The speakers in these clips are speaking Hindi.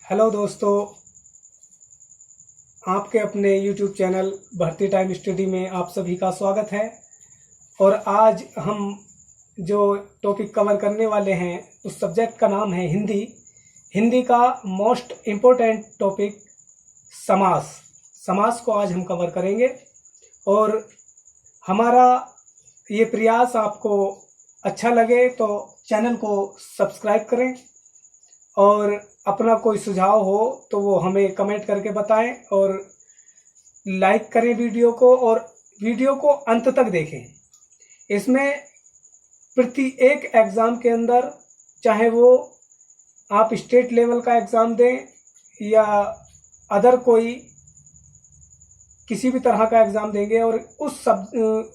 हेलो दोस्तों, आपके अपने YouTube चैनल भर्ती टाइम स्टडी में आप सभी का स्वागत है। और आज हम जो टॉपिक कवर करने वाले हैं उस सब्जेक्ट का नाम है हिंदी। हिंदी का मोस्ट इम्पोर्टेंट टॉपिक समास। समास को आज हम कवर करेंगे और हमारा ये प्रयास आपको अच्छा लगे तो चैनल को सब्सक्राइब करें और अपना कोई सुझाव हो तो वो हमें कमेंट करके बताएं और लाइक करें वीडियो को और वीडियो को अंत तक देखें। इसमें प्रति एक एग्ज़ाम के अंदर, चाहे वो आप स्टेट लेवल का एग्ज़ाम दें या अदर कोई किसी भी तरह का एग्ज़ाम देंगे, और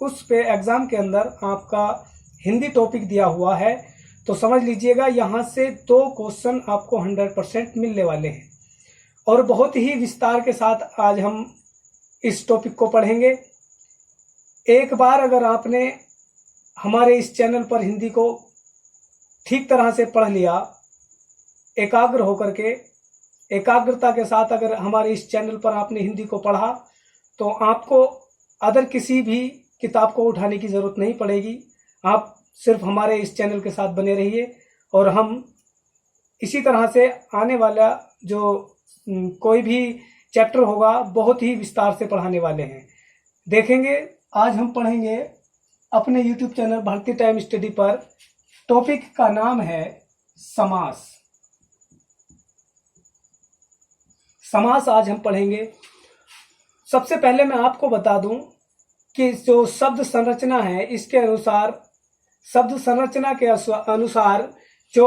उस पे एग्ज़ाम के अंदर आपका हिंदी टॉपिक दिया हुआ है तो समझ लीजिएगा यहाँ से 2 क्वेश्चन आपको 100% मिलने वाले हैं। और बहुत ही विस्तार के साथ आज हम इस टॉपिक को पढ़ेंगे। एक बार अगर आपने हमारे इस चैनल पर हिंदी को ठीक तरह से पढ़ लिया, एकाग्र होकर के, एकाग्रता के साथ अगर हमारे इस चैनल पर आपने हिंदी को पढ़ा तो आपको अदर किसी भी किताब को उठाने की ज़रूरत नहीं पड़ेगी। आप सिर्फ हमारे इस चैनल के साथ बने रहिए और हम इसी तरह से आने वाला जो कोई भी चैप्टर होगा बहुत ही विस्तार से पढ़ाने वाले हैं, देखेंगे। आज हम पढ़ेंगे अपने YouTube चैनल भर्ती टाइम स्टडी पर। टॉपिक का नाम है समास। समास आज हम पढ़ेंगे। सबसे पहले मैं आपको बता दूं कि जो शब्द संरचना है, इसके अनुसार शब्द संरचना के अनुसार जो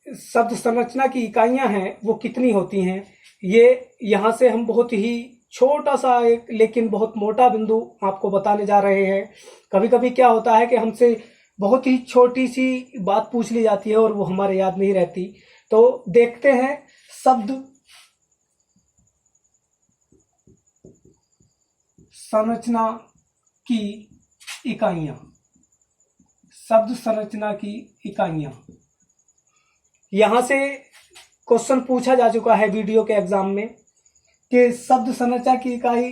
शब्द संरचना की इकाइयां हैं वो कितनी होती हैं, ये यहाँ से हम बहुत ही छोटा सा एक लेकिन बहुत मोटा बिंदु आपको बताने जा रहे हैं। कभी कभी क्या होता है कि हमसे बहुत ही छोटी सी बात पूछ ली जाती है और वो हमारे याद नहीं रहती। तो देखते हैं शब्द संरचना की इकाइयां। शब्द संरचना की इकाइयां, यहां से क्वेश्चन पूछा जा चुका है वीडियो के एग्जाम में कि शब्द संरचना की इकाई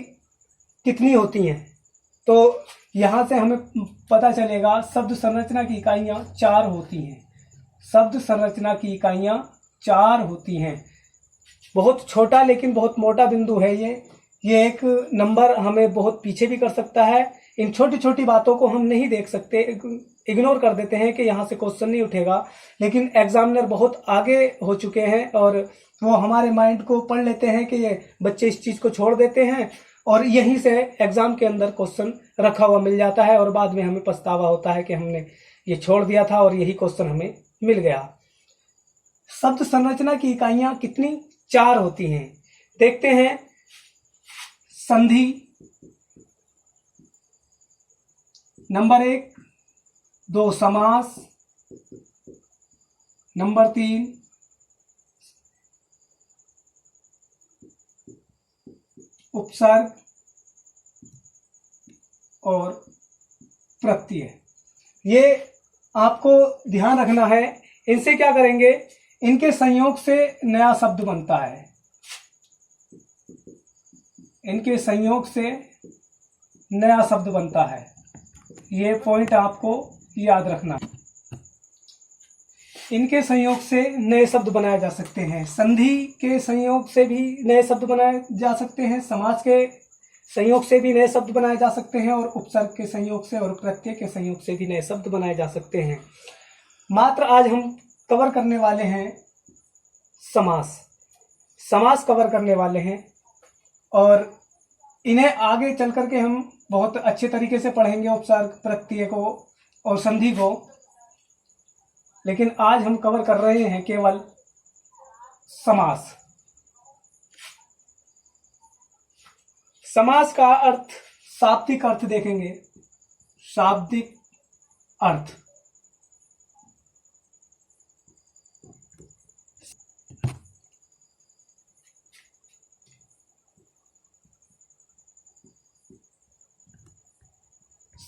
कितनी होती हैं। तो यहां से हमें पता चलेगा शब्द संरचना की इकाइयां 4 होती हैं। शब्द संरचना की इकाइयां 4 होती हैं। बहुत छोटा लेकिन बहुत मोटा बिंदु है ये एक नंबर हमें बहुत पीछे भी कर सकता है। इन छोटी छोटी बातों को हम नहीं देख सकते, इग्नोर कर देते हैं कि यहाँ से क्वेश्चन नहीं उठेगा, लेकिन एग्जामिनर बहुत आगे हो चुके हैं और वो हमारे माइंड को पढ़ लेते हैं कि ये बच्चे इस चीज़ को छोड़ देते हैं और यहीं से एग्जाम के अंदर क्वेश्चन रखा हुआ मिल जाता है और बाद में हमें पछतावा होता है कि हमने ये छोड़ दिया था और यही क्वेश्चन हमें मिल गया। शब्द संरचना की इकाइयां कितनी? 4 होती हैं। देखते हैं। संधि नंबर 1, 2 समास, नंबर 3 उपसर्ग और प्रत्यय। ये आपको ध्यान रखना है। इनसे क्या करेंगे, इनके संयोग से नया शब्द बनता है। इनके संयोग से नया शब्द बनता है। ये पॉइंट आपको याद रखना। इनके संयोग से नए शब्द बनाए जा सकते हैं। संधि के संयोग से भी नए शब्द बनाए जा सकते हैं, समास के संयोग से भी नए शब्द बनाए जा सकते हैं और उपसर्ग के संयोग से और प्रत्यय के संयोग से भी नए शब्द बनाए जा सकते हैं। मात्र आज हम कवर करने वाले हैं समास। समास कवर करने वाले हैं और इन्हें आगे चल करके हम बहुत अच्छे तरीके से पढ़ेंगे, उपसर्ग, प्रत्यय को और संधि को। लेकिन आज हम कवर कर रहे हैं केवल समास। समास का अर्थ, शाब्दिक अर्थ देखेंगे। शाब्दिक अर्थ,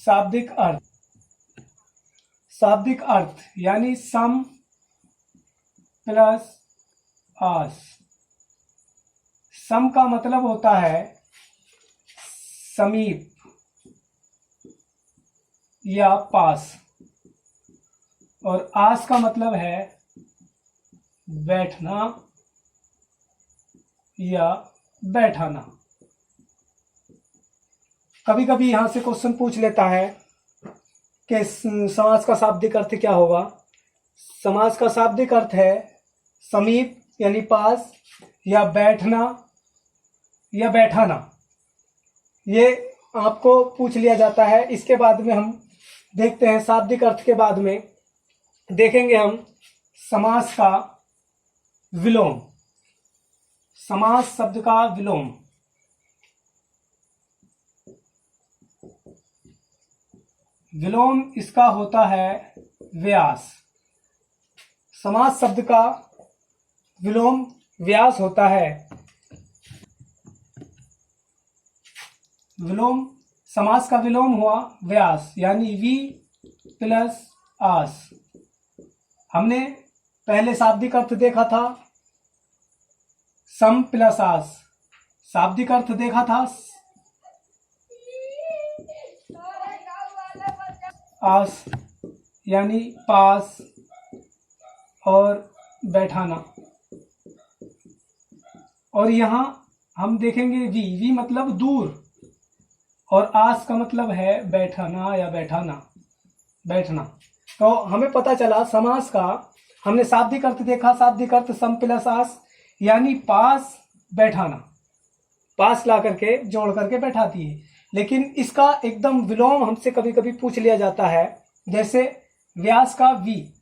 शाब्दिक अर्थ, शाब्दिक अर्थ यानी सम प्लस आस। सम का मतलब होता है समीप या पास, और आस का मतलब है बैठना या बैठाना। कभी कभी यहां से क्वेश्चन पूछ लेता है कि समास का शाब्दिक अर्थ क्या होगा। समास का शाब्दिक अर्थ है समीप यानी पास, या बैठना या बैठाना। ये आपको पूछ लिया जाता है। इसके बाद में हम देखते हैं शाब्दिक अर्थ के बाद में देखेंगे हम समास का विलोम। समास शब्द का विलोम, विलोम इसका होता है व्यास। समास शब्द का विलोम व्यास होता है। विलोम, समास का विलोम हुआ व्यास, यानी वी प्लस आस। हमने पहले शाब्दिक अर्थ देखा था सम प्लस आस, शाब्दिक अर्थ देखा था आस यानी पास और बैठाना, और यहां हम देखेंगे वी मतलब दूर, और आस का मतलब है बैठाना या बैठाना, बैठना। तो हमें पता चला समास का, हमने शाब्दिक अर्थ देखा, शाब्दिक अर्थ सम प्लस आस यानी पास बैठाना, पास ला करके जोड़ करके बैठाती है। लेकिन इसका एकदम विलोम हमसे कभी कभी पूछ लिया जाता है, जैसे व्यास का वी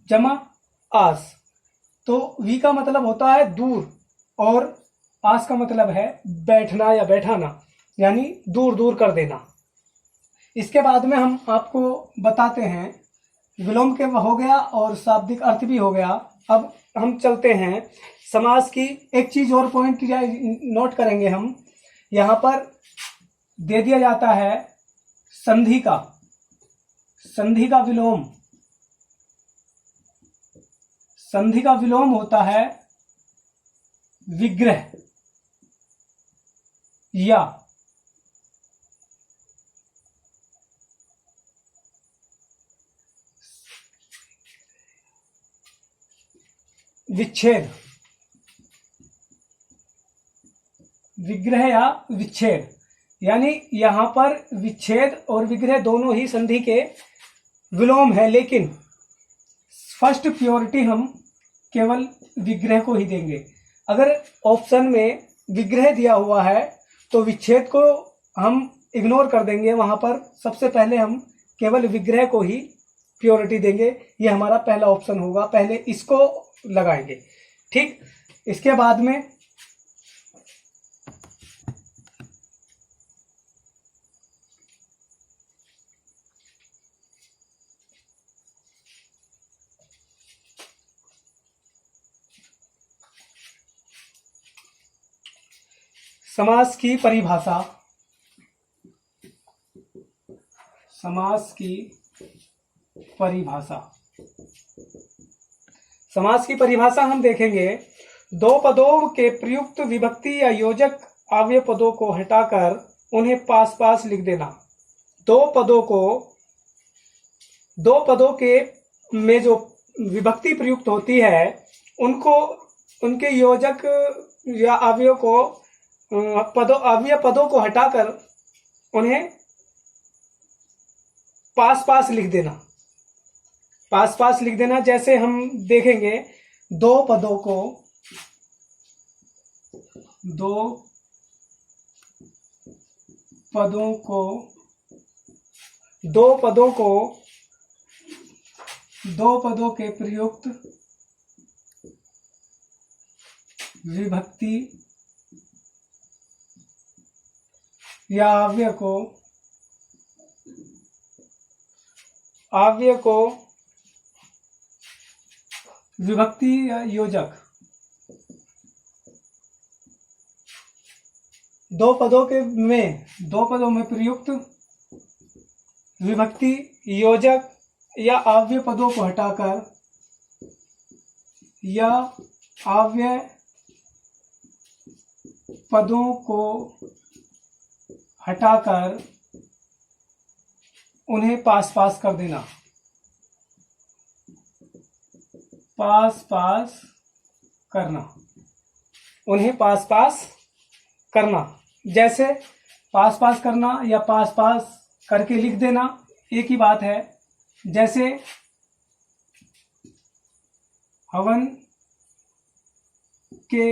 जमा आस। तो वी का मतलब होता है दूर, और आस का मतलब है बैठना या बैठाना, यानी दूर दूर कर देना। इसके बाद में हम आपको बताते हैं, विलोम के हो गया और शाब्दिक अर्थ भी हो गया। अब हम चलते हैं समास की। एक चीज और पॉइंट नोट करेंगे हम, यहां पर दे दिया जाता है संधि का, संधि का विलोम। संधि का विलोम होता है विग्रह या विच्छेद। विग्रह या विच्छेद, यानी यहां पर विच्छेद और विग्रह दोनों ही संधि के विलोम है, लेकिन फर्स्ट प्योरिटी हम केवल विग्रह को ही देंगे। अगर ऑप्शन में विग्रह दिया हुआ है तो विच्छेद को हम इग्नोर कर देंगे, वहां पर सबसे पहले हम केवल विग्रह को ही प्योरिटी देंगे। ये हमारा पहला ऑप्शन होगा, पहले इसको लगाएंगे। ठीक, इसके बाद में समास की परिभाषा। समास की परिभाषा, समास की परिभाषा हम देखेंगे। दो पदों के प्रयुक्त विभक्ति या योजक अव्यय पदों को हटाकर उन्हें पास पास लिख देना। दो पदों के में जो विभक्ति प्रयुक्त होती है उनको, उनके योजक या अव्यय को अव्यय पदों को हटाकर उन्हें पास पास लिख देना। पास पास लिख देना, जैसे हम देखेंगे दो पदों के प्रयुक्त विभक्ति या अव्यय को विभक्ति या योजक, दो पदों में प्रयुक्त विभक्ति योजक या अव्यय पदों को हटाकर या अव्यय पदों को हटाकर उन्हें पास पास कर देना। पास पास करना, उन्हें पास पास करना। जैसे पास पास करना या पास पास करके लिख देना एक ही बात है। जैसे हवन के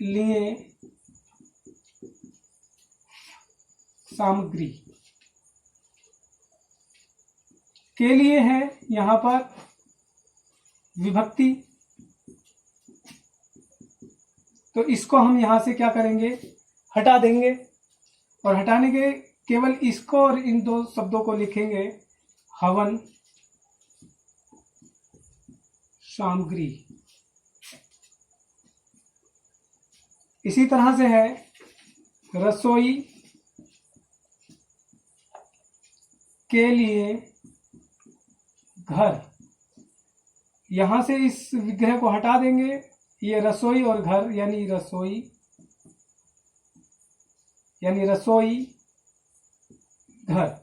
लिए सामग्री, के लिए है यहाँ पर विभक्ति, तो इसको हम यहां से क्या करेंगे, हटा देंगे। और हटाने के केवल इसको और इन दो शब्दों को लिखेंगे हवन सामग्री। इसी तरह से है रसोई के लिए घर, यहां से इस विग्रह को हटा देंगे। ये रसोई और घर यानी रसोई घर।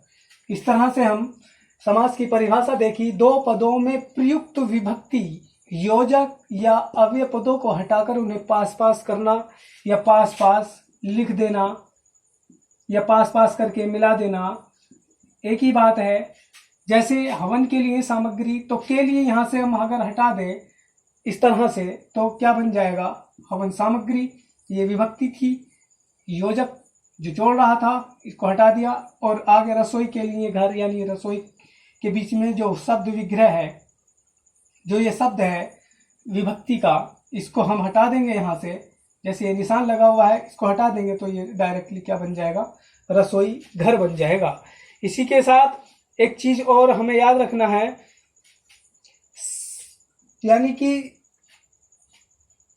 इस तरह से हम समास की परिभाषा देखी। दो पदों में प्रयुक्त विभक्ति, योजक या अव्यय पदों को हटाकर उन्हें पास पास करना या पास पास लिख देना या पास पास करके मिला देना एक ही बात है। जैसे हवन के लिए सामग्री, तो के लिए यहां से हम अगर हटा दें इस तरह से तो क्या बन जाएगा, हवन सामग्री। ये विभक्ति थी। योजक जो जोड़ रहा था इसको हटा दिया, और आगे रसोई के लिए घर यानी रसोई के बीच में जो शब्द विग्रह है, जो ये शब्द है विभक्ति का, इसको हम हटा देंगे यहाँ से। जैसे ये निशान लगा हुआ है इसको हटा देंगे तो ये डायरेक्टली क्या बन जाएगा, रसोई घर बन जाएगा। इसी के साथ एक चीज और हमें याद रखना है, यानी कि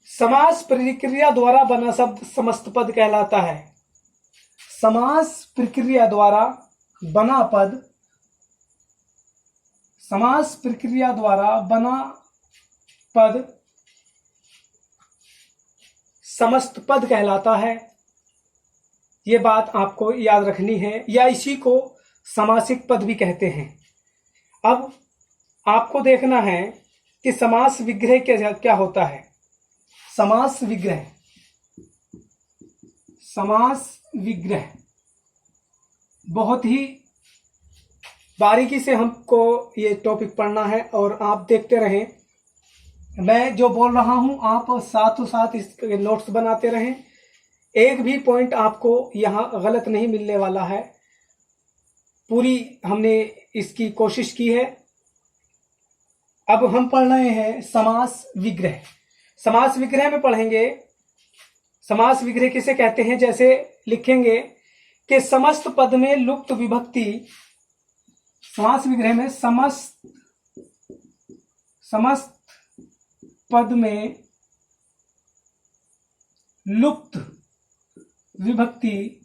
समास प्रक्रिया द्वारा बना शब्द समस्त पद कहलाता है। समास प्रक्रिया द्वारा बना पद, समास प्रक्रिया द्वारा बना पद समस्त पद कहलाता है। ये बात आपको याद रखनी है, या इसी को समासिक पद भी कहते हैं। अब आपको देखना है कि समास विग्रह क्या होता है। समास विग्रह, समास विग्रह बहुत ही बारीकी से हमको ये टॉपिक पढ़ना है, और आप देखते रहें। मैं जो बोल रहा हूं आप साथों साथ इसके नोट्स बनाते रहें। एक भी पॉइंट आपको यहाँ गलत नहीं मिलने वाला है। पूरी हमने इसकी कोशिश की है। अब हम पढ़ रहे हैं समास विग्रह। समास विग्रह में पढ़ेंगे समास विग्रह किसे कहते हैं। जैसे लिखेंगे कि समस्त पद में लुप्त विभक्ति, समास विग्रह में समस्त पद में लुप्त विभक्ति,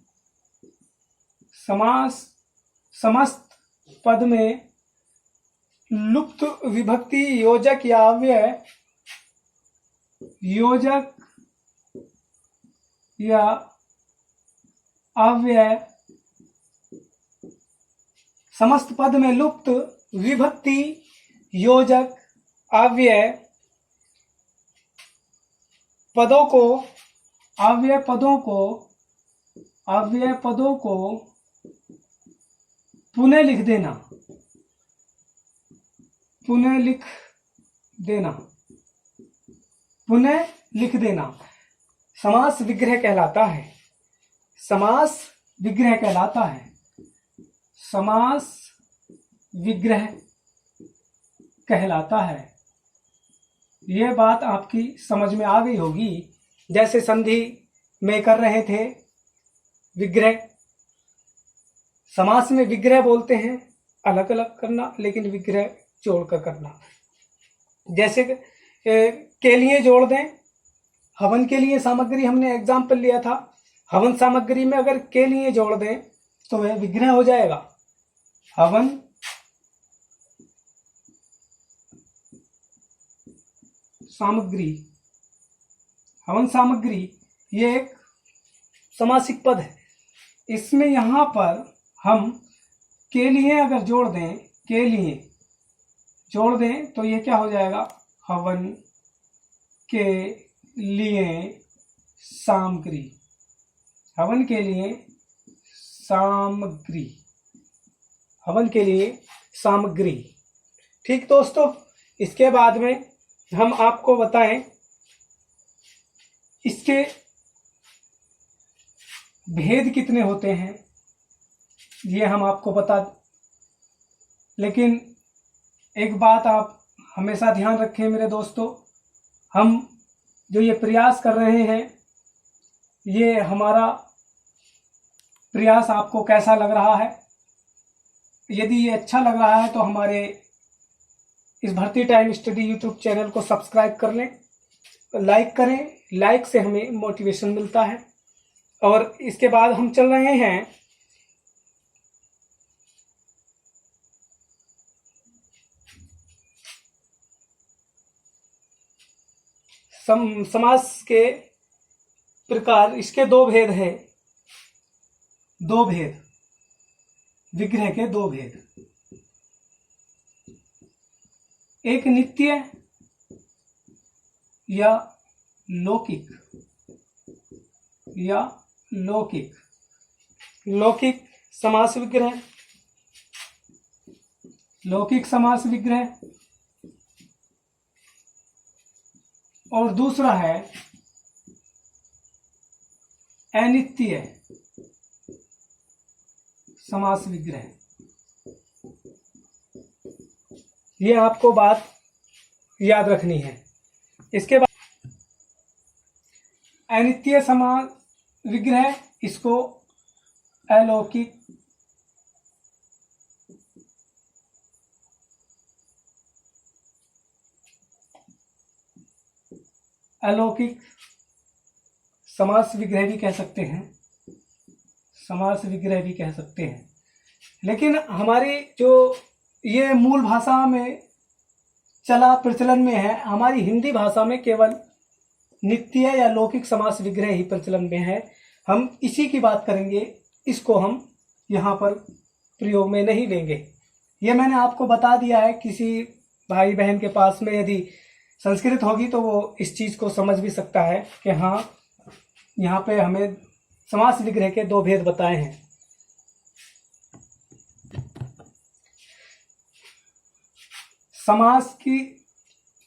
समस्त पद में लुप्त विभक्ति योजक या अव्यय, योजक या अव्यय, समस्त पद में लुप्त विभक्ति योजक अव्यय पदों को, अव्यय पदों को पुनः लिख देना, पुनः लिख देना समास विग्रह कहलाता है। समास विग्रह कहलाता है। समास विग्रह कहलाता है। यह बात आपकी समझ में आ गई होगी। जैसे संधि में कर रहे थे विग्रह, समास में विग्रह बोलते हैं अलग अलग करना, लेकिन विग्रह जोड़कर करना। जैसे के लिए जोड़ दें, हवन के लिए सामग्री हमने एग्जाम्पल लिया था। हवन सामग्री में अगर के लिए जोड़ दें तो वह विग्रह हो जाएगा। हवन सामग्री, हवन सामग्री ये एक समासिक पद है। इसमें यहाँ पर हम के लिए अगर जोड़ दें, के लिए जोड़ दें तो ये क्या हो जाएगा, हवन के लिए सामग्री, हवन के लिए सामग्री, हवन के लिए सामग्री। ठीक दोस्तों, इसके बाद में हम आपको बताएं इसके भेद कितने होते हैं, ये हम आपको बता, लेकिन एक बात आप हमेशा ध्यान रखें मेरे दोस्तों, हम जो ये प्रयास कर रहे हैं, ये हमारा प्रयास आपको कैसा लग रहा है। यदि ये अच्छा लग रहा है तो हमारे इस भर्ती टाइम स्टडी यूट्यूब चैनल को सब्सक्राइब कर लें, लाइक करें, लाइक से हमें मोटिवेशन मिलता है। और इसके बाद हम चल रहे हैं समास के प्रकार। इसके दो भेद हैं, दो भेद, विग्रह के दो भेद, एक नित्य या लौकिक, या लौकिक, लौकिक समास विग्रह, लौकिक समास विग्रह, और दूसरा है अनित्य समास विग्रह। ये आपको बात याद रखनी है। इसके बाद अनित्य समास विग्रह, इसको अलौकिक, अलौकिक समास विग्रह भी कह सकते हैं, समास विग्रह भी कह सकते हैं। लेकिन हमारी जो ये मूल भाषा में चला प्रचलन में है, हमारी हिंदी भाषा में केवल नित्य या लौकिक समास विग्रह ही प्रचलन में है। हम इसी की बात करेंगे, इसको हम यहाँ पर प्रयोग में नहीं लेंगे। ये मैंने आपको बता दिया है, किसी भाई बहन के पास में यदि संस्कृत होगी तो वो इस चीज को समझ भी सकता है कि हाँ, यहाँ पे हमें समास विग्रह के दो भेद बताए हैं। समास की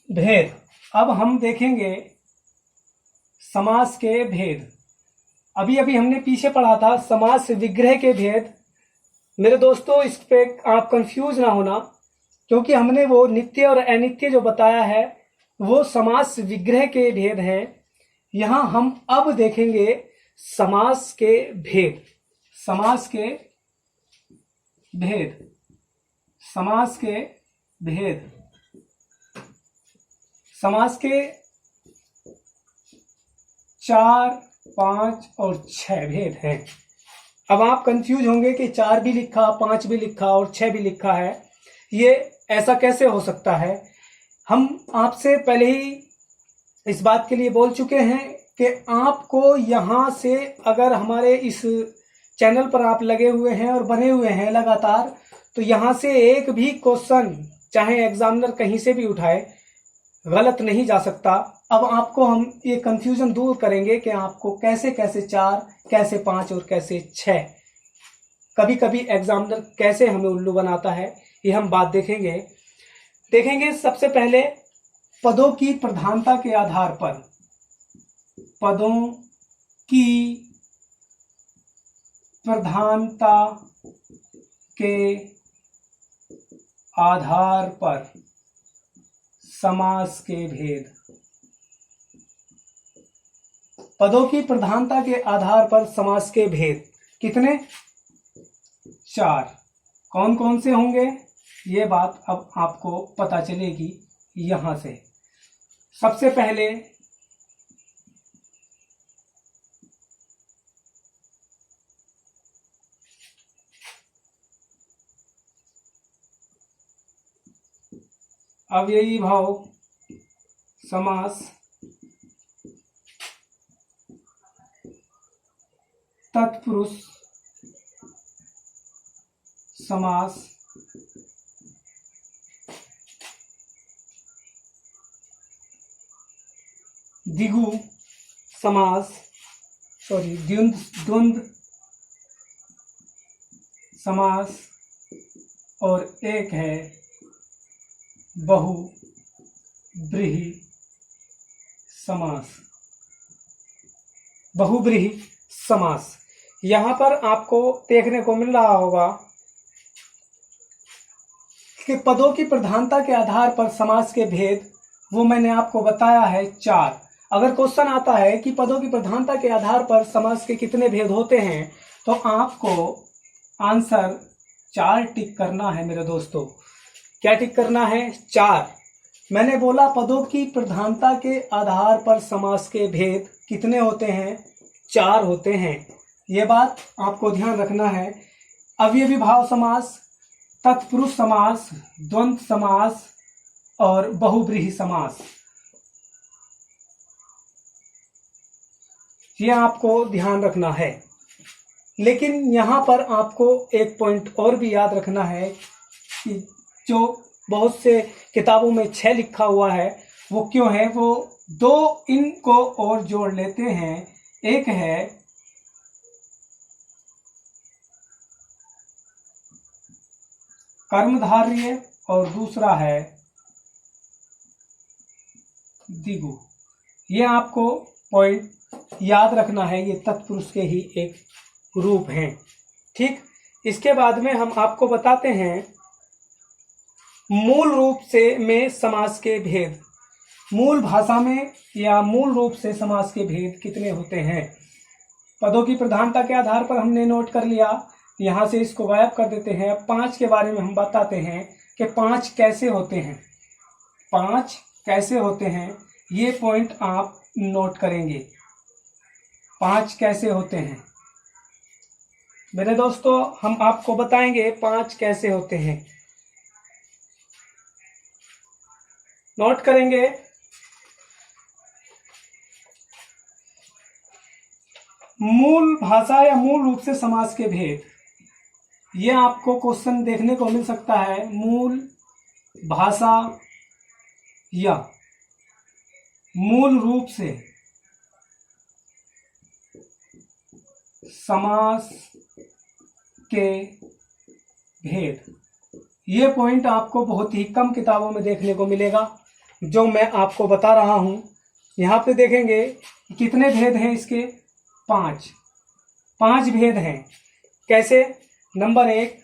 भेद, अब हम देखेंगे समास के भेद। अभी अभी हमने पीछे पढ़ा था समास विग्रह के भेद। मेरे दोस्तों, इस पे आप कंफ्यूज ना होना, क्योंकि हमने वो नित्य और अनित्य जो बताया है वो समास विग्रह के भेद हैं। यहां हम अब देखेंगे समास के भेद, समास के भेद, समास के भेद, समास के 4, 5 और 6 भेद हैं। अब आप कंफ्यूज होंगे कि 4 भी लिखा, 5 भी लिखा और 6 भी लिखा है, ये ऐसा कैसे हो सकता है। हम आपसे पहले ही इस बात के लिए बोल चुके हैं कि आपको यहाँ से, अगर हमारे इस चैनल पर आप लगे हुए हैं और बने हुए हैं लगातार, तो यहाँ से एक भी क्वेश्चन चाहे एग्जामिनर कहीं से भी उठाए, गलत नहीं जा सकता। अब आपको हम ये कंफ्यूजन दूर करेंगे कि आपको कैसे कैसे 4, कैसे 5 और कैसे 6, कभी कभी एग्जामिनर कैसे हमें उल्लू बनाता है, ये हम बात देखेंगे। सबसे पहले पदों की प्रधानता के आधार पर, पदों की प्रधानता के आधार पर समास के भेद। पदों की प्रधानता के आधार पर समास के भेद कितने? 4। कौन कौन से होंगे, ये बात अब आपको पता चलेगी यहां से। सबसे पहले अव्ययी भाव समास, तत्पुरुष समास, द्विगु समास, द्वंद्व समास, और एक है बहुब्रीहि समास। बहुब्रीहि समास, यहाँ पर आपको देखने को मिल रहा होगा कि पदों की प्रधानता के आधार पर समास के भेद, वो मैंने आपको बताया है 4। अगर क्वेश्चन आता है कि पदों की प्रधानता के आधार पर समास के कितने भेद होते हैं, तो आपको आंसर 4 टिक करना है मेरे दोस्तों। क्या टिक करना है? 4। मैंने बोला पदों की प्रधानता के आधार पर समास के भेद कितने होते हैं? 4 होते हैं। ये बात आपको ध्यान रखना है। अवयवी भाव समास, तत्पुरुष समास, द्वंद्व समास और बहुब्रीहि समास, ये आपको ध्यान रखना है। लेकिन यहाँ पर आपको एक पॉइंट और भी याद रखना है कि जो बहुत से किताबों में 6 लिखा हुआ है, वो क्यों है? वो 2 इनको और जोड़ लेते हैं। एक है कर्मधारय और दूसरा है द्विगु। ये आपको पॉइंट याद रखना है। ये तत्पुरुष के ही एक रूप हैं। ठीक, इसके बाद में हम आपको बताते हैं मूल रूप से में समास के भेद। मूल भाषा में या मूल रूप से समास के भेद कितने होते हैं? पदों की प्रधानता के आधार पर हमने नोट कर लिया, यहां से इसको गायब कर देते हैं। 5 के बारे में हम बताते हैं कि 5 कैसे होते हैं। 5 कैसे होते हैं, ये पॉइंट आप नोट करेंगे। 5 कैसे होते हैं मेरे दोस्तों, हम आपको बताएंगे 5 कैसे होते हैं। नोट करेंगे। मूल भाषा या मूल रूप से समास के भेद, ये आपको क्वेश्चन देखने को मिल सकता है। मूल भाषा या मूल रूप से समास के भेद, ये पॉइंट आपको बहुत ही कम किताबों में देखने को मिलेगा, जो मैं आपको बता रहा हूं। यहां पे देखेंगे कितने भेद हैं इसके? 5 भेद हैं। कैसे? नंबर 1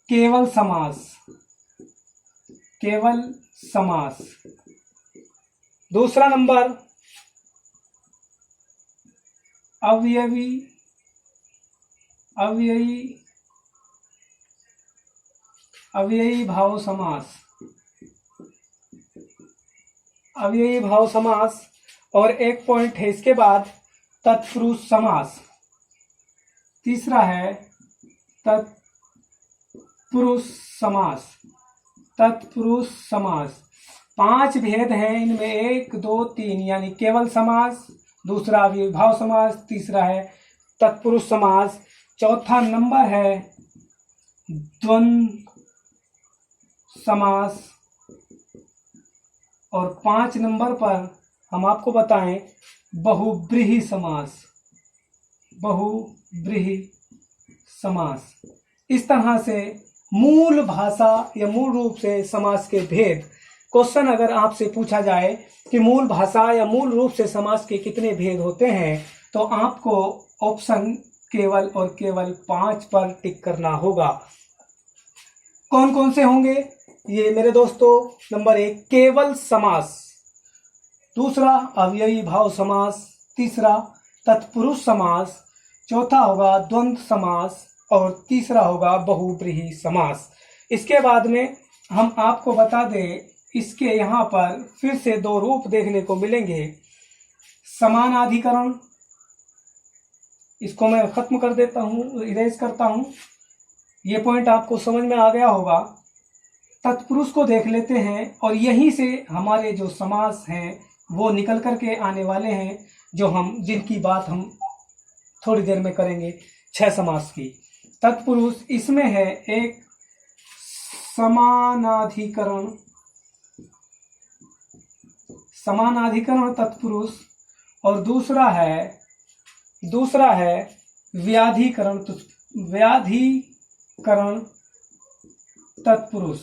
केवल समास, केवल समास। दूसरा नंबर अवयवी, अवयवी भाव समास, अवयवी भाव समास। और एक पॉइंट है इसके बाद तत्पुरुष समास। तीसरा है तत्पुरुष समास, तत्पुरुष समास। 5 भेद हैं इनमें, 1 2 3, यानी केवल समास, दूसरा अविभाव समास, तीसरा है तत्पुरुष समास, चौथा नंबर है द्वंद्व समास, और 5 नंबर पर हम आपको बताएं बहुब्रीहि समास, बहुब्रीहि समास। इस तरह से मूल भाषा या मूल रूप से समास के भेद, क्वेश्चन अगर आपसे पूछा जाए कि मूल भाषा या मूल रूप से समास के कितने भेद होते हैं, तो आपको ऑप्शन केवल और केवल 5 पर टिक करना होगा। कौन कौन से होंगे ये मेरे दोस्तों? नंबर 1 केवल समास, दूसरा अवयवी भाव समास, तीसरा तत्पुरुष समास, चौथा होगा द्वंद्व समास, और तीसरा होगा बहुब्रीहि समास। इसके बाद में हम आपको बता दें, इसके यहाँ पर फिर से 2 रूप देखने को मिलेंगे। समानाधिकरण, इसको मैं खत्म कर देता हूँ, इरेज करता हूँ। ये पॉइंट आपको समझ में आ गया होगा। तत्पुरुष को देख लेते हैं, और यहीं से हमारे जो समास हैं वो निकल करके आने वाले हैं, जो हम जिनकी बात हम थोड़ी देर में करेंगे 6 समास की। तत्पुरुष इसमें है एक समानाधिकरण, समानाधिकरण तत्पुरुष, और दूसरा है व्याधिकरण, व्याधिकरण तत्पुरुष।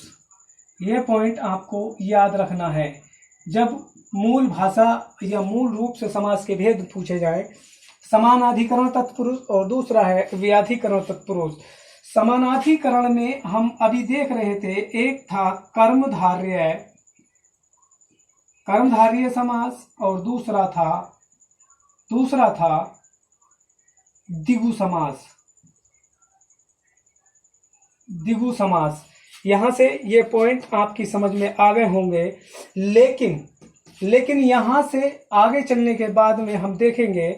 ये पॉइंट आपको याद रखना है जब मूल भाषा या मूल रूप से समास के भेद पूछे जाए। समानाधिकरण तत्पुरुष और दूसरा है व्याधिकरण तत्पुरुष। समानाधिकरण में हम अभी देख रहे थे, एक था कर्मधारय समास और दूसरा था द्विगु समास। यहां से ये पॉइंट आपकी समझ में आ गए होंगे, लेकिन यहां से आगे चलने के बाद में हम देखेंगे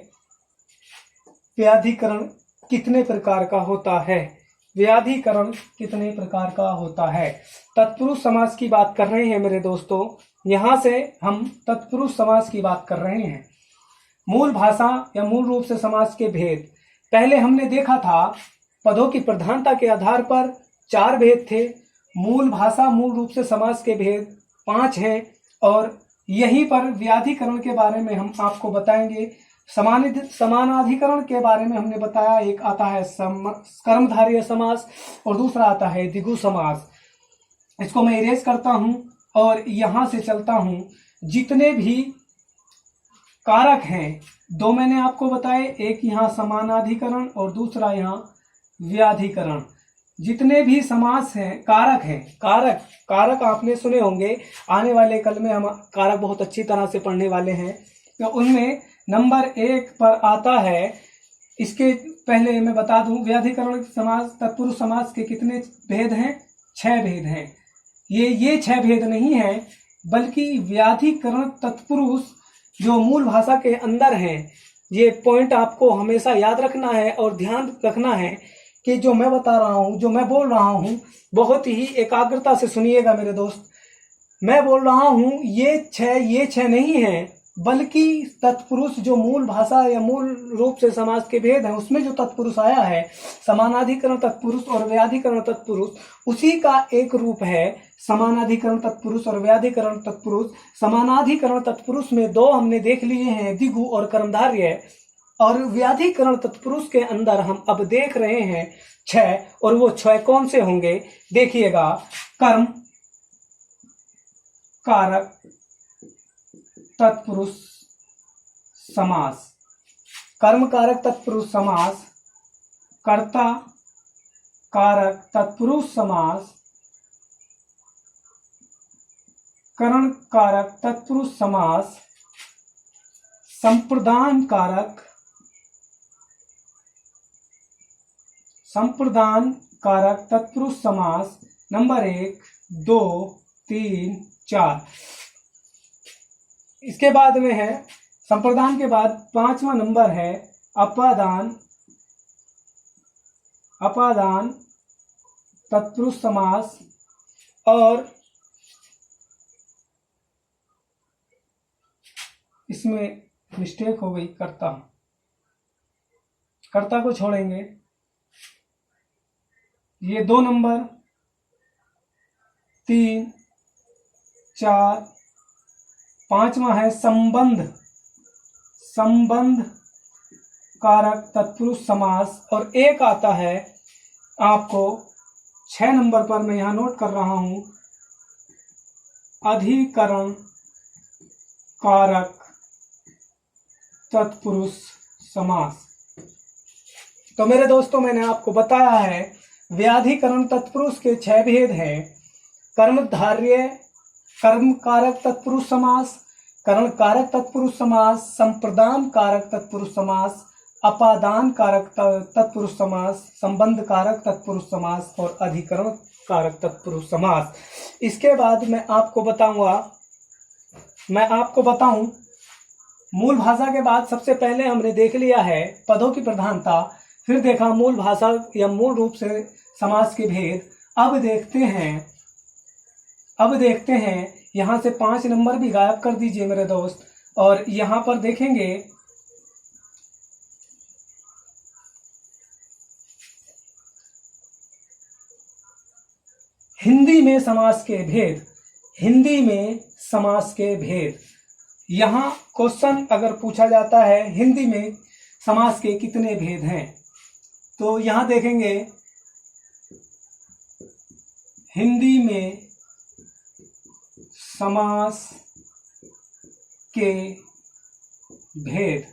व्याधिकरण कितने प्रकार का होता है। व्याधिकरण कितने प्रकार का होता है। तत्पुरुष समास की बात कर रहे हैं मेरे दोस्तों, यहां से हम तत्पुरुष समास की बात कर रहे हैं। मूल भाषा या मूल रूप से समास के भेद पहले हमने देखा था। पदों की प्रधानता के आधार पर 4 भेद थे। मूल भाषा मूल रूप से समास के भेद 5 हैं, और यहीं पर व्याधिकरण के बारे में हम आपको बताएंगे। समानाधिकरण के बारे में हमने बताया, एक आता है कर्मधारय समास और दूसरा आता है द्विगु समास। इसको मैं इरेज करता हूं और यहां से चलता हूं। जितने भी कारक हैं, 2 मैंने आपको बताए, एक यहाँ समानाधिकरण और दूसरा यहाँ व्याधिकरण। जितने भी समास हैं, कारक आपने सुने होंगे। आने वाले कल में हम कारक बहुत अच्छी तरह से पढ़ने वाले हैं। तो उनमें नंबर 1 पर आता है, इसके पहले मैं बता दूं, व्याधिकरण समास तत्पुरुष समास के कितने भेद हैं? 6 भेद हैं। ये 6 भेद नहीं है, बल्कि व्याधिकरण तत्पुरुष जो मूल भाषा के अंदर हैं। ये पॉइंट आपको हमेशा याद रखना है और ध्यान रखना है कि जो मैं बता रहा हूं, जो मैं बोल रहा हूं, बहुत ही एकाग्रता से सुनिएगा मेरे दोस्त। मैं बोल रहा हूं ये 6 नहीं है, बल्कि तत्पुरुष जो मूल भाषा या मूल रूप से समास के भेद हैं, उसमें जो तत्पुरुष आया है, समानाधिकरण तत्पुरुष और व्याधिकरण तत्पुरुष, उसी का एक रूप है समानाधिकरण तत्पुरुष और व्याधिकरण तत्पुरुष। समानाधिकरण तत्पुरुष में 2 हमने देख लिए हैं, द्विगु और कर्मधारय, और व्याधिकरण तत्पुरुष के अंदर हम अब देख रहे हैं 6, और वो 6 कौन से होंगे देखिएगा। कर्म कारक तत्पुरुष समास, कर्म कारक तत्पुरुष समास, कर्ता कारक तत्पुरुष समास, करण कारक तत्पुरुष समास, संप्रदान कारक तत्पुरुष समास। नंबर 1, 2, 3, 4। इसके बाद में है संप्रदान के बाद 5वां नंबर है अपादान तत्पुरुष समास, और इसमें मिस्टेक हो गई, कर्ता को छोड़ेंगे। ये 2 नंबर, 3, 4, 5वां है संबंध कारक तत्पुरुष समास, और एक आता है आपको 6 नंबर पर, मैं यहां नोट कर रहा हूं, अधिकरण कारक तत्पुरुष समास। तो मेरे दोस्तों, मैंने आपको बताया है व्याधिकरण तत्पुरुष के 6 भेद हैं। कर्मधारय कर्म कारक तत्पुरुष समास, करण कारक तत्पुरुष समास, संप्रदान कारक तत्पुरुष समास, अपादान कारक तत्पुरुष समास, संबंध कारक तत्पुरुष समास और अधिकरण कारक तत्पुरुष समास। इसके बाद मैं आपको बताऊं मूल भाषा के बाद सबसे पहले हमने देख लिया है पदों की प्रधानता, फिर देखा मूल भाषा या मूल रूप से समास के भेद। अब देखते हैं यहां से 5 नंबर भी गायब कर दीजिए मेरे दोस्त, और यहां पर देखेंगे हिंदी में समास के भेद, हिंदी में समास के भेद। यहाँ क्वेश्चन अगर पूछा जाता है हिंदी में समास के कितने भेद हैं, तो यहाँ देखेंगे हिंदी में समास के भेद,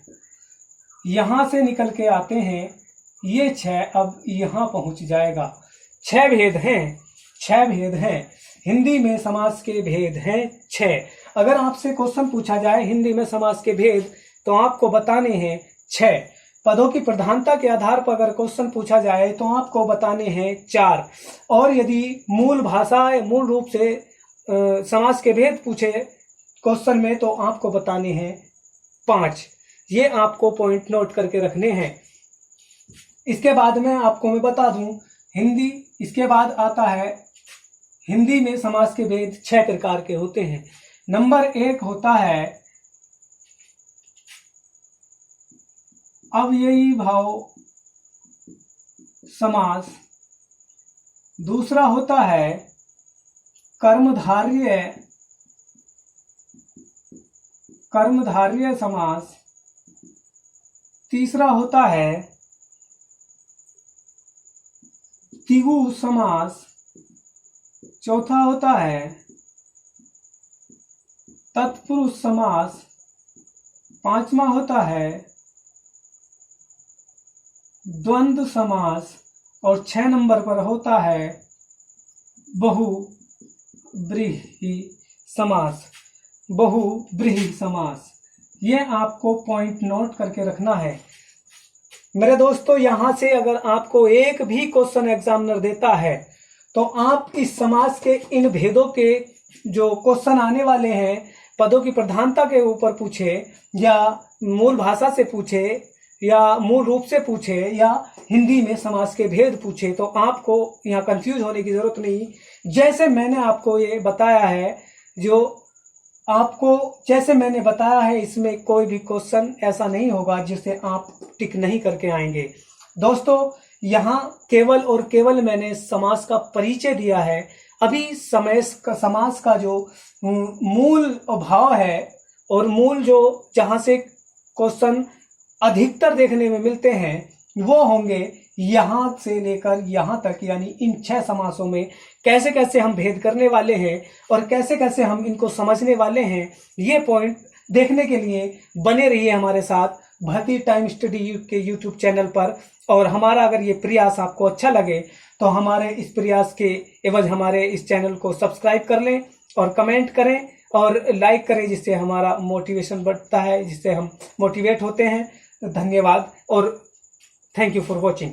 यहां से निकल के आते हैं ये 6, अब यहां पहुंच जाएगा। 6 भेद हैं, 6 भेद हैं हिंदी में समास के भेद हैं 6। अगर आपसे क्वेश्चन पूछा जाए हिंदी में समास के भेद तो आपको बताने हैं 6। पदों की प्रधानता के आधार पर अगर क्वेश्चन पूछा जाए तो आपको बताने हैं 4। और यदि मूल भाषा मूल रूप से समास के भेद पूछे क्वेश्चन में तो आपको बताने हैं 5। ये आपको पॉइंट नोट करके रखने हैं। इसके बाद में आपको मैं बता दूं हिंदी, इसके बाद आता है हिंदी में समास के भेद 6 प्रकार के होते हैं। नंबर 1 होता है अव्ययी भाव समास, दूसरा होता है कर्मधारय समास, तीसरा होता है तिगु समास, चौथा होता है तत्पुरुष समास, पांचवा होता है द्वंद्व समास और 6 नंबर पर होता है बहुब्रीहि समास, बहुब्रीहि समास। ये आपको पॉइंट नोट करके रखना है मेरे दोस्तों। यहां से अगर आपको एक भी क्वेश्चन एग्जामिनर देता है तो आप इस समास के इन भेदों के जो क्वेश्चन आने वाले हैं, पदों की प्रधानता के ऊपर पूछे या मूल भाषा से पूछे या मूल रूप से पूछे या हिंदी में समास के भेद पूछे, तो आपको यहाँ कंफ्यूज होने की जरूरत नहीं। जैसे मैंने आपको ये बताया है, जैसे मैंने बताया है, इसमें कोई भी क्वेश्चन ऐसा नहीं होगा जिसे आप टिक नहीं करके आएंगे। दोस्तों, यहाँ केवल और केवल मैंने समास का परिचय दिया है। अभी समास का जो मूल भाव है और मूल जो जहां से क्वेश्चन अधिकतर देखने में मिलते हैं वो होंगे यहां से लेकर यहां तक, यानी इन 6 समासों में कैसे कैसे हम भेद करने वाले हैं और कैसे कैसे हम इनको समझने वाले हैं। ये पॉइंट देखने के लिए बने रहिए हमारे साथ भारतीय टाइम स्टडी के यूट्यूब चैनल पर। और हमारा अगर ये प्रयास आपको अच्छा लगे तो हमारे इस प्रयास के एवज हमारे इस चैनल को सब्सक्राइब कर लें और कमेंट करें और लाइक करें, जिससे हमारा मोटिवेशन बढ़ता है, जिससे हम मोटिवेट होते हैं। धन्यवाद और थैंक यू फॉर वॉचिंग।